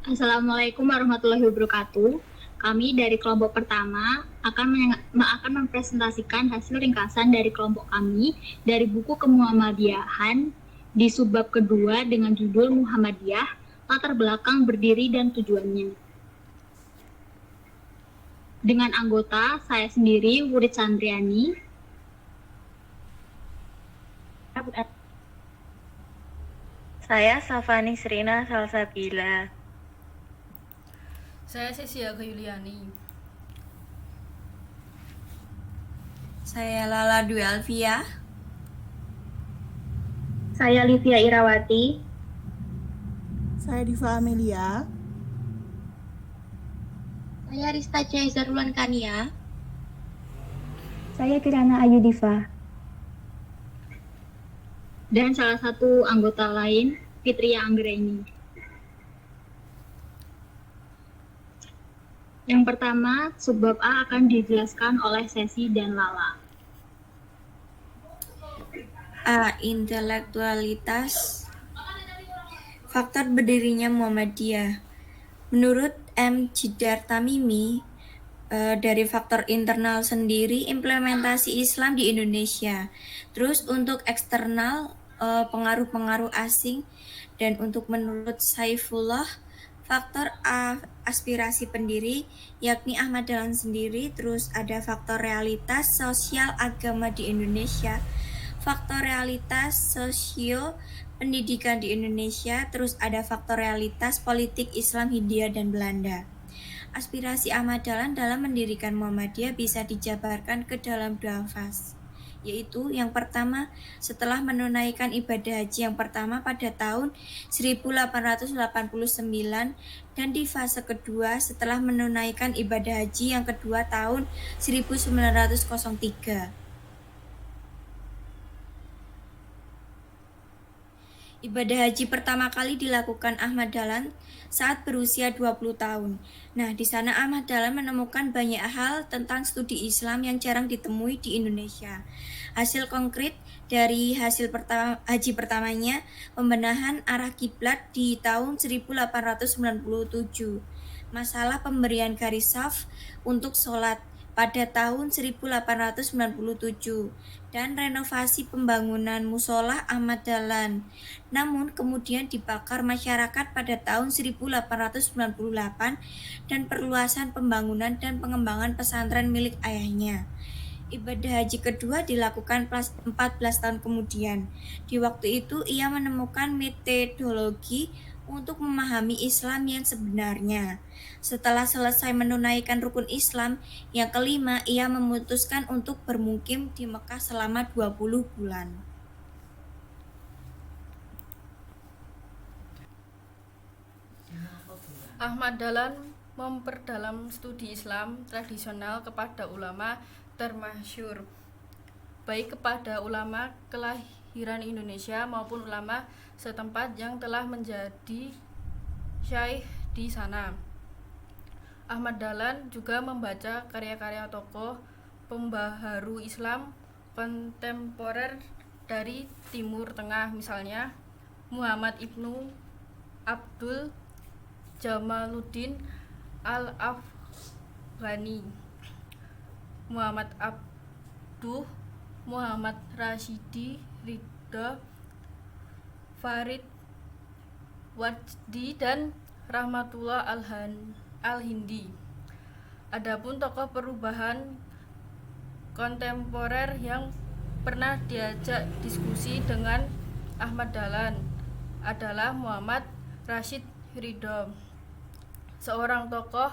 Assalamualaikum warahmatullahi wabarakatuh. Kami dari kelompok pertama akan mempresentasikan hasil ringkasan dari kelompok kami dari buku Kemuhammadiyahan di subbab kedua dengan judul Muhammadiyah, latar belakang berdiri dan tujuannya. Dengan anggota saya sendiri, Wurid Sandriani. Saya Safani Srina Salsabila. Saya Sesia Yuliani. Saya Lala Dwi Alfia. Saya Livia Irawati. Saya Diva Amelia. Saya Rista Caizarulan Kania. Saya Kirana Ayu Diva. Dan salah satu anggota lain, Fitria Anggraini. Yang pertama, subbab A akan dijelaskan oleh Sesi dan Lala. A. Intelektualitas. Faktor berdirinya Muhammadiyah. Menurut M. Jidar Tamimi, dari faktor internal sendiri implementasi Islam di Indonesia. Terus untuk eksternal pengaruh-pengaruh asing, dan untuk menurut Saifullah faktor aspirasi pendiri yakni Ahmad Dahlan sendiri. Terus ada faktor realitas sosial agama di Indonesia, faktor realitas sosio pendidikan di Indonesia, terus ada faktor realitas politik Islam Hindia dan Belanda. Aspirasi Ahmad Dahlan dalam mendirikan Muhammadiyah bisa dijabarkan ke dalam dua fase, yaitu yang pertama setelah menunaikan ibadah haji yang pertama pada tahun 1889, dan di fase kedua setelah menunaikan ibadah haji yang kedua tahun 1903. Ibadah haji pertama kali dilakukan Ahmad Dahlan saat berusia 20 tahun. Nah, di sana Ahmad Dahlan menemukan banyak hal tentang studi Islam yang jarang ditemui di Indonesia. Hasil konkret dari hasil haji pertamanya, pembenahan arah kiblat di tahun 1897. Masalah pemberian garis saf untuk sholat pada tahun 1897 dan renovasi pembangunan musola Ahmad Dahlan. Namun kemudian dibakar masyarakat pada tahun 1898 dan perluasan pembangunan dan pengembangan pesantren milik ayahnya. Ibadah haji kedua dilakukan 14 tahun kemudian. Di waktu itu ia menemukan metodologi untuk memahami Islam yang sebenarnya. Setelah selesai menunaikan rukun Islam yang kelima, ia memutuskan untuk bermukim di Mekah selama 20 bulan. Ahmad Dahlan memperdalam studi Islam tradisional kepada ulama termasyhur, baik kepada ulama kelahiran Indonesia maupun ulama setempat yang telah menjadi syaikh di sana. Ahmad Dahlan juga membaca karya-karya tokoh pembaharu Islam kontemporer dari Timur Tengah, misalnya Muhammad Ibnu Abdul Jamaluddin Al-Afghani, Muhammad Abduh, Muhammad Rashidi Ridha, Farid Wajdi, dan Rahmatullah Al-Hindi. Adapun tokoh perubahan kontemporer yang pernah diajak diskusi dengan Ahmad Dahlan adalah Muhammad Rashid Ridha, seorang tokoh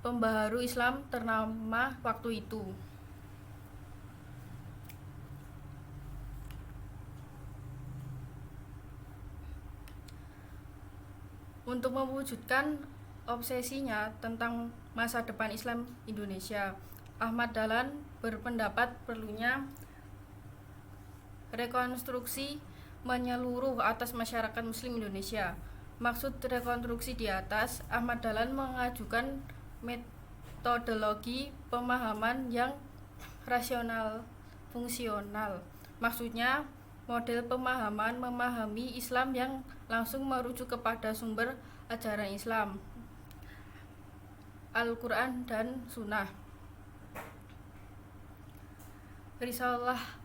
pembaharu Islam ternama waktu itu. Untuk mewujudkan obsesinya tentang masa depan Islam Indonesia, Ahmad Dahlan berpendapat perlunya rekonstruksi menyeluruh atas masyarakat Muslim Indonesia. Maksud rekonstruksi di atas, Ahmad Dahlan mengajukan metodologi pemahaman yang rasional fungsional. Maksudnya model pemahaman memahami Islam yang langsung merujuk kepada sumber ajaran Islam, Al-Quran dan Sunnah. Risalah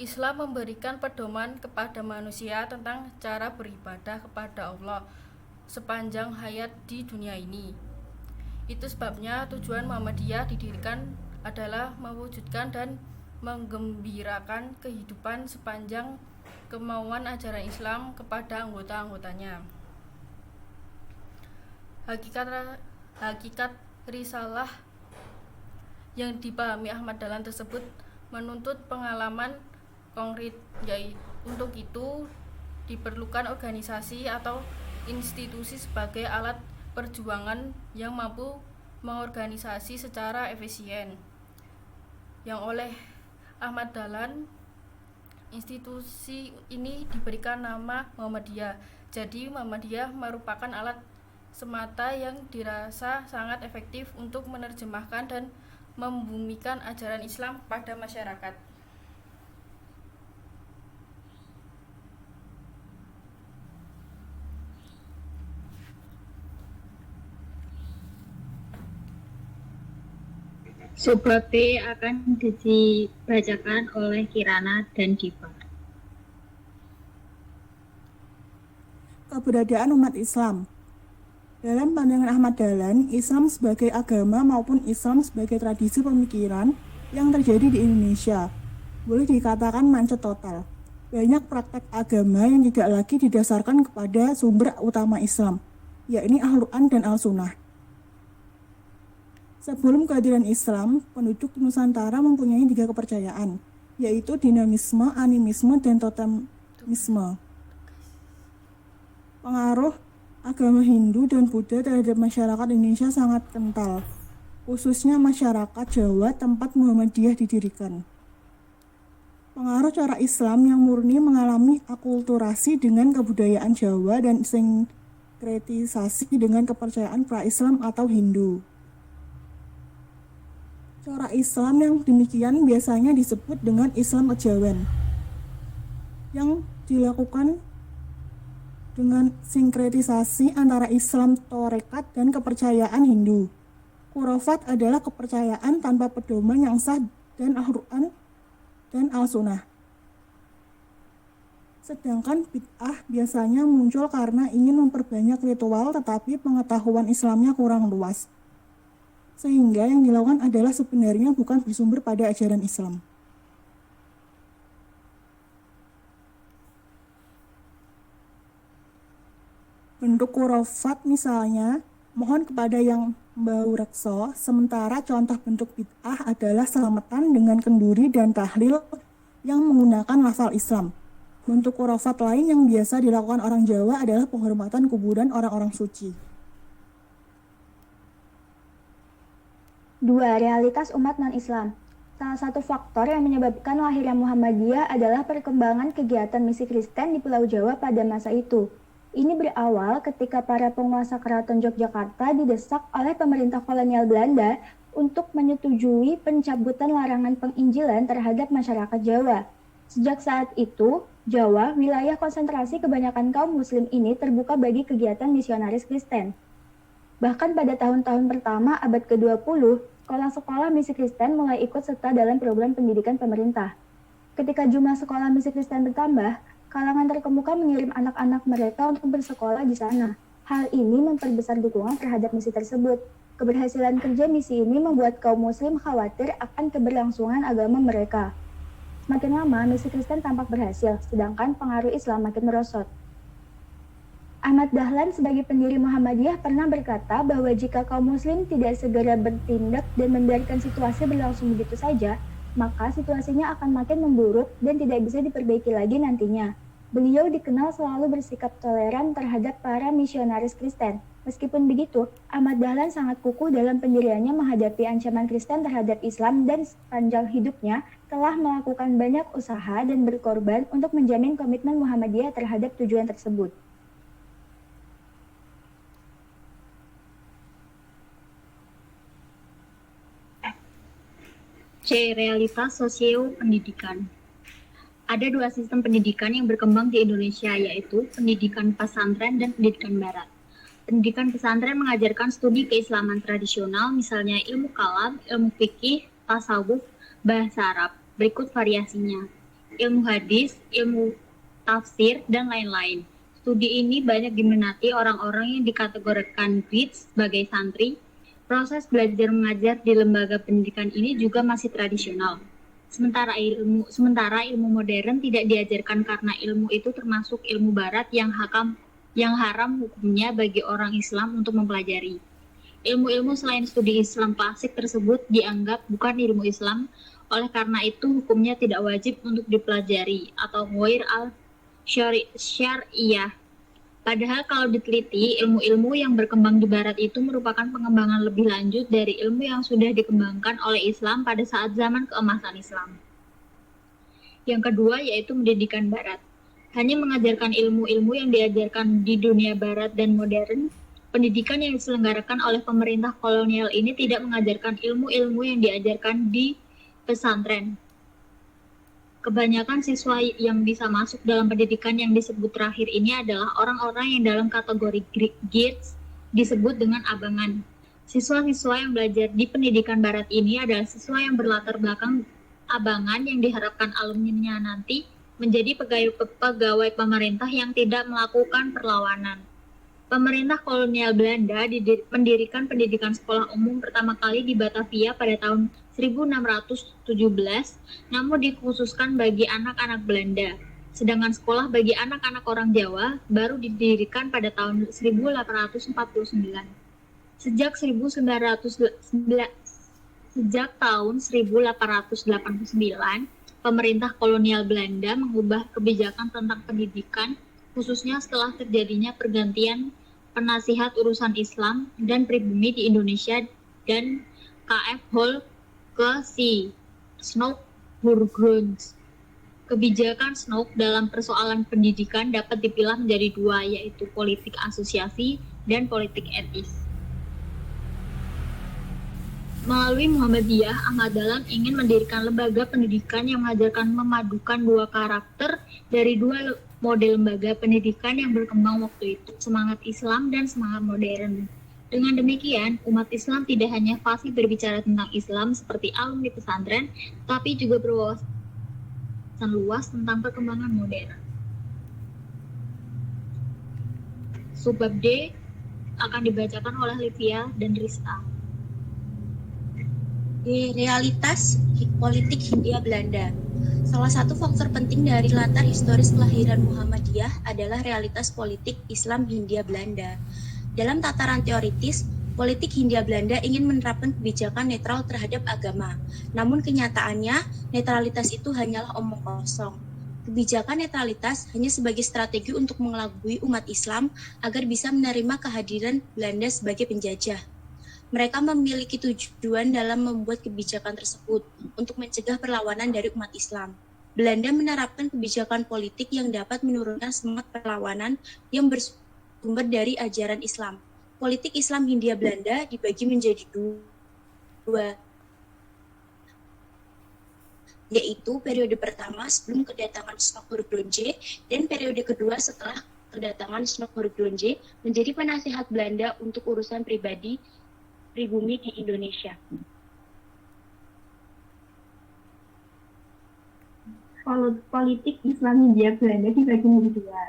Islam memberikan pedoman kepada manusia tentang cara beribadah kepada Allah sepanjang hayat di dunia ini. Itu sebabnya tujuan Muhammadiyah didirikan adalah mewujudkan dan menggembirakan kehidupan sepanjang kemauan ajaran Islam kepada anggota-anggotanya. Hakikat risalah yang dipahami Ahmad Dahlan tersebut menuntut pengalaman konkret, untuk itu diperlukan organisasi atau institusi sebagai alat perjuangan yang mampu mengorganisasi secara efisien. Yang oleh Ahmad Dahlan, institusi ini diberikan nama Muhammadiyah. Jadi Muhammadiyah merupakan alat semata yang dirasa sangat efektif untuk menerjemahkan dan membumikan ajaran Islam pada masyarakat. Subbab B akan dibacakan oleh Kirana dan Diva. Keberadaan umat Islam. Dalam pandangan Ahmad Dahlan, Islam sebagai agama maupun Islam sebagai tradisi pemikiran yang terjadi di Indonesia boleh dikatakan macet total. Banyak praktek agama yang tidak lagi didasarkan kepada sumber utama Islam, yakni Al-Quran dan Al-Sunnah. Sebelum kehadiran Islam, penduduk Nusantara mempunyai 3 kepercayaan, yaitu dinamisme, animisme, dan totemisme. Pengaruh agama Hindu dan Buddha terhadap masyarakat Indonesia sangat kental, khususnya masyarakat Jawa tempat Muhammadiyah didirikan. Pengaruh cara Islam yang murni mengalami akulturasi dengan kebudayaan Jawa dan sinkretisasi dengan kepercayaan pra-Islam atau Hindu. Cara Islam yang demikian biasanya disebut dengan Islam kejawen, yang dilakukan dengan sinkretisasi antara Islam Torekat dan kepercayaan Hindu. Khurafat adalah kepercayaan tanpa pedoman yang sah dan Al-Quran dan Al-Sunnah. Sedangkan bid'ah biasanya muncul karena ingin memperbanyak ritual tetapi pengetahuan Islamnya kurang luas. Sehingga yang dilakukan adalah sebenarnya bukan bersumber pada ajaran Islam. Bentuk khurafat misalnya, mohon kepada yang bau rekso, sementara contoh bentuk bid'ah adalah selamatan dengan kenduri dan tahlil yang menggunakan lafal Islam. Bentuk khurafat lain yang biasa dilakukan orang Jawa adalah penghormatan kuburan orang-orang suci. 2. Realitas umat non-Islam. Salah satu faktor yang menyebabkan lahirnya Muhammadiyah adalah perkembangan kegiatan misi Kristen di Pulau Jawa pada masa itu. Ini berawal ketika para penguasa Keraton Yogyakarta didesak oleh pemerintah kolonial Belanda untuk menyetujui pencabutan larangan penginjilan terhadap masyarakat Jawa. Sejak saat itu, Jawa, wilayah konsentrasi kebanyakan kaum muslim ini terbuka bagi kegiatan misionaris Kristen. Bahkan pada tahun-tahun pertama abad ke-20, sekolah-sekolah misi Kristen mulai ikut serta dalam program pendidikan pemerintah. Ketika jumlah sekolah misi Kristen bertambah, kalangan terkemuka mengirim anak-anak mereka untuk bersekolah di sana. Hal ini memperbesar dukungan terhadap misi tersebut. Keberhasilan kerja misi ini membuat kaum muslim khawatir akan keberlangsungan agama mereka. Semakin lama, misi Kristen tampak berhasil, sedangkan pengaruh Islam makin merosot. Ahmad Dahlan sebagai pendiri Muhammadiyah pernah berkata bahwa jika kaum muslim tidak segera bertindak dan membiarkan situasi berlangsung begitu saja, maka situasinya akan makin memburuk dan tidak bisa diperbaiki lagi nantinya. Beliau dikenal selalu bersikap toleran terhadap para misionaris Kristen. Meskipun begitu, Ahmad Dahlan sangat kukuh dalam pendiriannya menghadapi ancaman Kristen terhadap Islam dan sepanjang hidupnya telah melakukan banyak usaha dan berkorban untuk menjamin komitmen Muhammadiyah terhadap tujuan tersebut. C. Realitas sosio-pendidikan. Ada dua sistem pendidikan yang berkembang di Indonesia, yaitu pendidikan pesantren dan pendidikan barat. Pendidikan pesantren mengajarkan studi keislaman tradisional, misalnya ilmu kalam, ilmu fikih, tasawuf, bahasa Arab. Berikut variasinya: ilmu hadis, ilmu tafsir, dan lain-lain. Studi ini banyak diminati orang-orang yang dikategorikan BITS sebagai santri. Proses belajar mengajar di lembaga pendidikan ini juga masih tradisional. Sementara ilmu modern tidak diajarkan karena ilmu itu termasuk ilmu barat yang haram hukumnya bagi orang Islam untuk mempelajari. Ilmu-ilmu selain studi Islam klasik tersebut dianggap bukan ilmu Islam, oleh karena itu hukumnya tidak wajib untuk dipelajari atau ghair al-syari'iyah. Padahal kalau diteliti, ilmu-ilmu yang berkembang di barat itu merupakan pengembangan lebih lanjut dari ilmu yang sudah dikembangkan oleh Islam pada saat zaman keemasan Islam. Yang kedua yaitu pendidikan barat. Hanya mengajarkan ilmu-ilmu yang diajarkan di dunia barat dan modern. Pendidikan yang diselenggarakan oleh pemerintah kolonial ini tidak mengajarkan ilmu-ilmu yang diajarkan di pesantren. Kebanyakan siswa yang bisa masuk dalam pendidikan yang disebut terakhir ini adalah orang-orang yang dalam kategori GIRS disebut dengan abangan. Siswa-siswa yang belajar di pendidikan barat ini adalah siswa yang berlatar belakang abangan yang diharapkan alumninya nanti menjadi pegawai pemerintah yang tidak melakukan perlawanan. Pemerintah kolonial Belanda mendirikan pendidikan sekolah umum pertama kali di Batavia pada tahun 1617, namun dikhususkan bagi anak-anak Belanda. Sedangkan sekolah bagi anak-anak orang Jawa baru didirikan pada tahun 1849. Sejak tahun 1889, pemerintah kolonial Belanda mengubah kebijakan tentang pendidikan, khususnya setelah terjadinya pergantian penasihat urusan Islam dan pribumi di Indonesia dan K.F. Hall ke si Snoek-Boergrond. Kebijakan Snoek dalam persoalan pendidikan dapat dipilah menjadi dua, yaitu politik asosiasi dan politik etis. Melalui Muhammadiyah, Ahmad Dahlan ingin mendirikan lembaga pendidikan yang mengajarkan memadukan dua karakter dari dua model lembaga pendidikan yang berkembang waktu itu, semangat Islam dan semangat modern. Dengan demikian, umat Islam tidak hanya fasih berbicara tentang Islam seperti alumni pesantren, tapi juga berwawasan luas tentang perkembangan modern. Subbab D akan dibacakan oleh Livia dan Rista. Di realitas politik Hindia Belanda. Salah satu faktor penting dari latar historis kelahiran Muhammadiyah adalah realitas politik Islam Hindia Belanda. Dalam tataran teoritis, politik Hindia Belanda ingin menerapkan kebijakan netral terhadap agama. Namun kenyataannya, netralitas itu hanyalah omong kosong. Kebijakan netralitas hanya sebagai strategi untuk mengelabui umat Islam agar bisa menerima kehadiran Belanda sebagai penjajah. Mereka memiliki tujuan dalam membuat kebijakan tersebut untuk mencegah perlawanan dari umat Islam. Belanda menerapkan kebijakan politik yang dapat menurunkan semangat perlawanan yang bersumber dari ajaran Islam. Politik Islam Hindia Belanda dibagi menjadi dua, yaitu periode pertama sebelum kedatangan Snoek-Boergrondje dan periode kedua setelah kedatangan Snoek-Boergrondje menjadi penasihat Belanda untuk urusan pribumi di Indonesia. Politik Islam Hindia Belanda dibagi menjadi dua.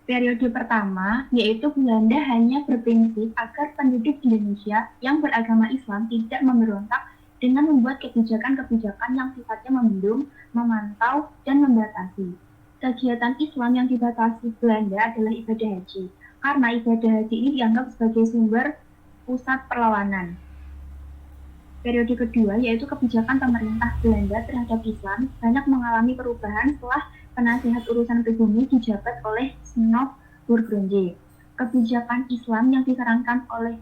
Periode pertama, yaitu Belanda hanya berprinsip agar penduduk Indonesia yang beragama Islam tidak memberontak dengan membuat kebijakan-kebijakan yang sifatnya membendung, memantau, dan membatasi. Kegiatan Islam yang dibatasi Belanda adalah ibadah haji, karena ibadah haji ini dianggap sebagai sumber pusat perlawanan. Periode kedua, yaitu kebijakan pemerintah Belanda terhadap Islam, banyak mengalami perubahan setelah penasihat urusan pribumi dijabat oleh Snoek-Boergrondje. Kebijakan Islam yang disarankan oleh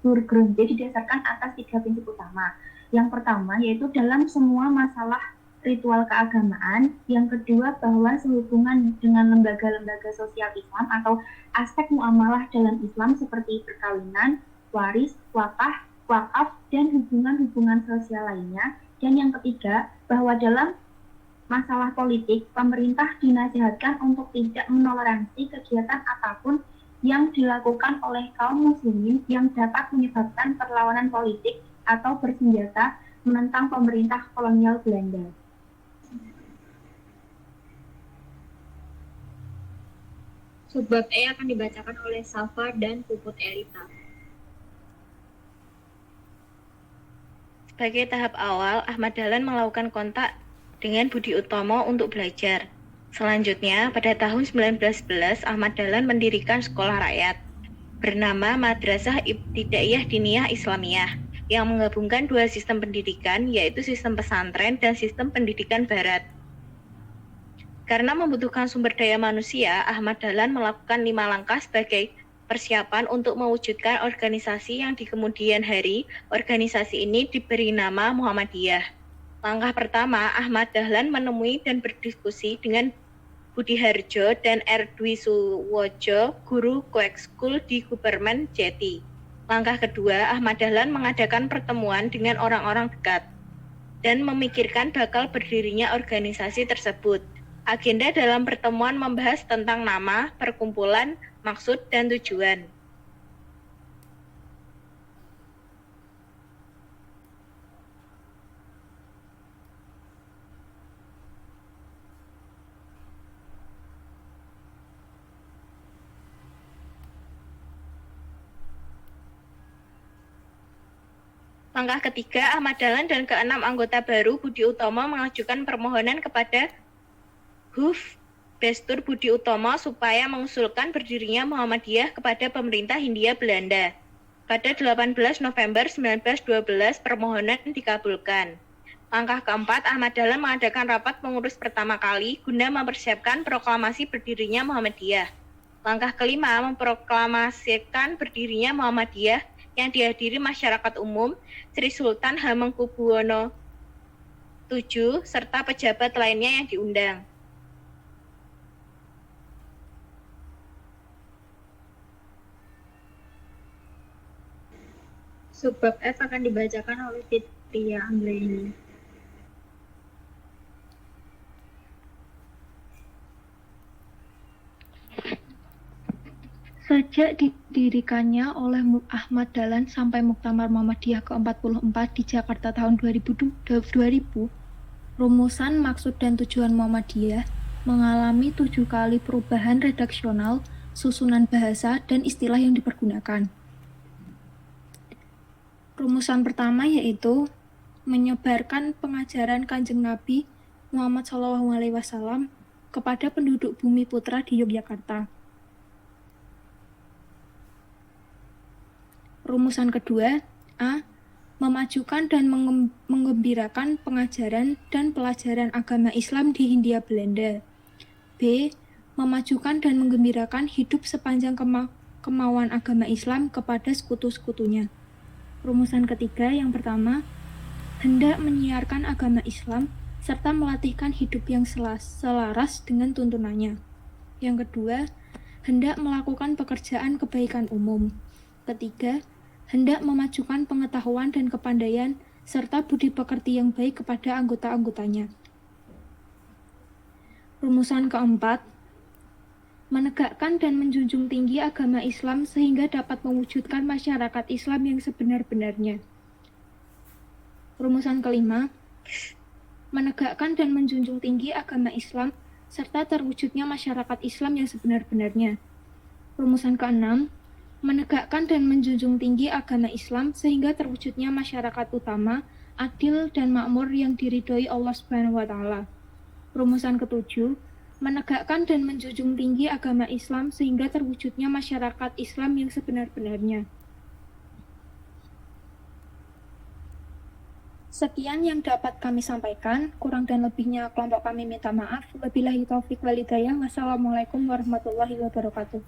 Boergrondje didasarkan atas tiga prinsip utama. Yang pertama, yaitu dalam semua masalah ritual keagamaan. Yang kedua, bahwa sehubungan dengan lembaga-lembaga sosial Islam atau aspek muamalah dalam Islam seperti perkawinan, waris, wakaf, dan hubungan-hubungan sosial lainnya. Dan yang ketiga, bahwa dalam masalah politik, pemerintah dinasihatkan untuk tidak mentoleransi kegiatan apapun yang dilakukan oleh kaum muslimin yang dapat menyebabkan perlawanan politik atau bersenjata menentang pemerintah kolonial Belanda. Subbab E akan dibacakan oleh Safa dan Puput Elita. Sebagai tahap awal, Ahmad Dahlan melakukan kontak dengan Budi Utomo untuk belajar. Selanjutnya, pada tahun 1911, Ahmad Dahlan mendirikan sekolah rakyat bernama Madrasah Ibtidaiyah Diniyah Islamiyah yang menggabungkan dua sistem pendidikan, yaitu sistem pesantren dan sistem pendidikan barat. Karena membutuhkan sumber daya manusia, Ahmad Dahlan melakukan 5 langkah sebagai persiapan untuk mewujudkan organisasi yang di kemudian hari, organisasi ini diberi nama Muhammadiyah. Langkah pertama, Ahmad Dahlan menemui dan berdiskusi dengan Budi Harjo dan R. Dwi Suwojo, guru koekskul di Guberman Jeti. Langkah kedua, Ahmad Dahlan mengadakan pertemuan dengan orang-orang dekat dan memikirkan bakal berdirinya organisasi tersebut. Agenda dalam pertemuan membahas tentang nama, perkumpulan, maksud, dan tujuan. Langkah ketiga, Ahmad Dahlan dan ke-6 anggota baru Budi Utomo mengajukan permohonan kepada Huf Bestur Budi Utomo supaya mengusulkan berdirinya Muhammadiyah kepada pemerintah Hindia Belanda. Pada 18 November 1912, permohonan dikabulkan. Langkah keempat, Ahmad Dahlan mengadakan rapat pengurus pertama kali guna mempersiapkan proklamasi berdirinya Muhammadiyah. Langkah kelima, memproklamasikan berdirinya Muhammadiyah yang dihadiri masyarakat umum, Sri Sultan Hamengkubuwono VII, serta pejabat lainnya yang diundang. Subbab F akan dibacakan oleh Fitria Anggraini. Sejak didirikannya oleh Ahmad Dahlan sampai Muktamar Muhammadiyah ke-44 di Jakarta tahun 2000, rumusan maksud dan tujuan Muhammadiyah mengalami 7 kali perubahan redaksional, susunan bahasa, dan istilah yang dipergunakan. Rumusan pertama yaitu menyebarkan pengajaran Kanjeng Nabi Muhammad SAW kepada penduduk Bumi Putra di Yogyakarta. Rumusan kedua, A. Memajukan dan menggembirakan pengajaran dan pelajaran agama Islam di Hindia Belanda. B. Memajukan dan menggembirakan hidup sepanjang kemauan agama Islam kepada sekutu-sekutunya. Rumusan ketiga yang pertama, hendak menyiarkan agama Islam serta melatihkan hidup yang selaras dengan tuntunannya. Yang kedua, hendak melakukan pekerjaan kebaikan umum. Ketiga, hendak memajukan pengetahuan dan kepandaian serta budi pekerti yang baik kepada anggota-anggotanya. Rumusan keempat, menegakkan dan menjunjung tinggi agama Islam sehingga dapat mewujudkan masyarakat Islam yang sebenar-benarnya. Rumusan kelima, menegakkan dan menjunjung tinggi agama Islam serta terwujudnya masyarakat Islam yang sebenar-benarnya. Rumusan keenam, menegakkan dan menjunjung tinggi agama Islam sehingga terwujudnya masyarakat utama, adil dan makmur yang diridhoi Allah Subhanahu wa taala. Rumusan ketujuh, menegakkan dan menjunjung tinggi agama Islam sehingga terwujudnya masyarakat Islam yang sebenar-benarnya. Sekian yang dapat kami sampaikan, kurang dan lebihnya kelompok kami minta maaf. Wabillahi taufik wal hidayah. Wassalamualaikum warahmatullahi wabarakatuh.